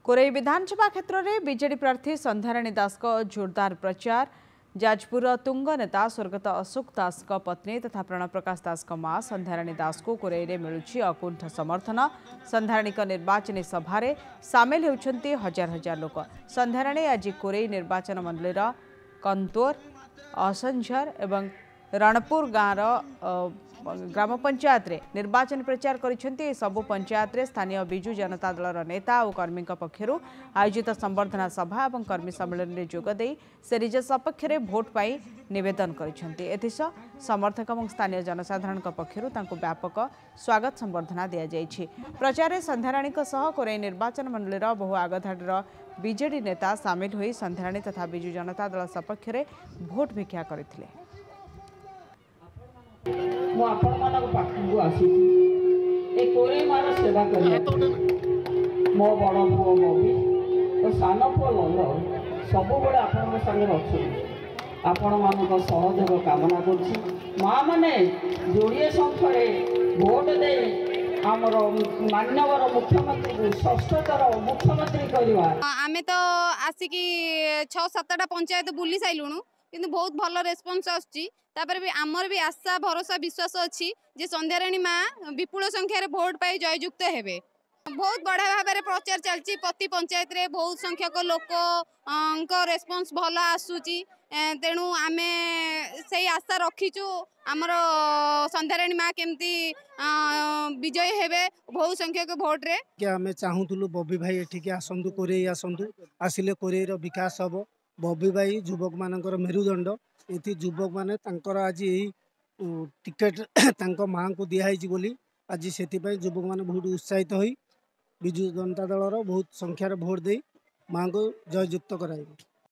कोरेई विधानसभा क्षेत्र में बीजेडी प्रार्थी संध्याराणी दास को जोरदार प्रचार। जाजपुर तुंग नेता स्वर्गत अशोक दास पत्नी तथा प्रणव प्रकाश दास मां संध्याराणी दास को कोरेई में मिलुछि अकुंठ समर्थन। संध्याराणी निर्वाचनी सभारे सामिल होउछन्ति हजार हजार लोक। संध्याराणी आज कोरेई निर्वाचन मंडलीर कंतोर असंझर एवं रणपुर गाँव ग्राम पंचायत रे निर्वाचन प्रचार करिसेंति। सबु पंचायत रे स्थानीय बिजु जनता दलर नेता और कर्मी पक्षर आयोजित संबर्धना सभा और कर्मी सम्मेलन में जोगदे से निज सपक्ष में भोट पाई निवेदन करिसेंति। एथिसह समर्थक और स्थानीय जनसाधारण पक्षर व्यापक स्वागत संबर्धना दिया जायछि। प्रचार में संध्याराणी कोरेई निर्वाचन मंडलीर बहु आगधाड़ीर बीजेडी नेता सामिल होई संध्याराणी तथा बिजु जनता दल सपक्ष में भोट भिक्षा करथिले। मु आपण मानक पाखु आसी ए कोरेई मार सेवा करिया मो बड़ पुओ मोबी और सान पुओ लल सब बड़े आपण संगे अछि। आपण मानक सहयोग कामना करछि। मां माने जोड़िए संख्यारे भोट दे आमर मान्यवर मुख्यमंत्री को षष्ठतर मुख्यमंत्री करवा। आमे तो आसिकी 6-7टा पंचायत बुली साइलुनु किंतु बहुत भल रेस्पॉन्स आछि। तापर भी आमर भी आशा भरोसा विश्वास अच्छी जे संध्याराणी माँ विपुल संख्यार भोट पाई जययुक्त हेबे। बहुत बड़ा भाव में प्रचार चलती। प्रति पंचायत रे बहुत संख्यक लोक रेस्पॉन्स भल आसुची। तेणु आमे से आशा रखीचु आमर संध्याराणी माँ केमती विजय हेबे बहुत संख्यक भोट रे। क्या आमे चाहूतलु बॉबी भाई एठिके आसंतु कोरेई आसंतु आसिले कोरेईर विकास हबो। बॉबी भाई युवक मानकर मेरुदंड। ये युवक माने तांकर आज टिकेट तांको मां को दिखाई बोली आज से युवक माने बहुत उत्साहित होई बिजु जनता दलर बहुत संख्यार भोट दे मां को जययुक्त कराइबे।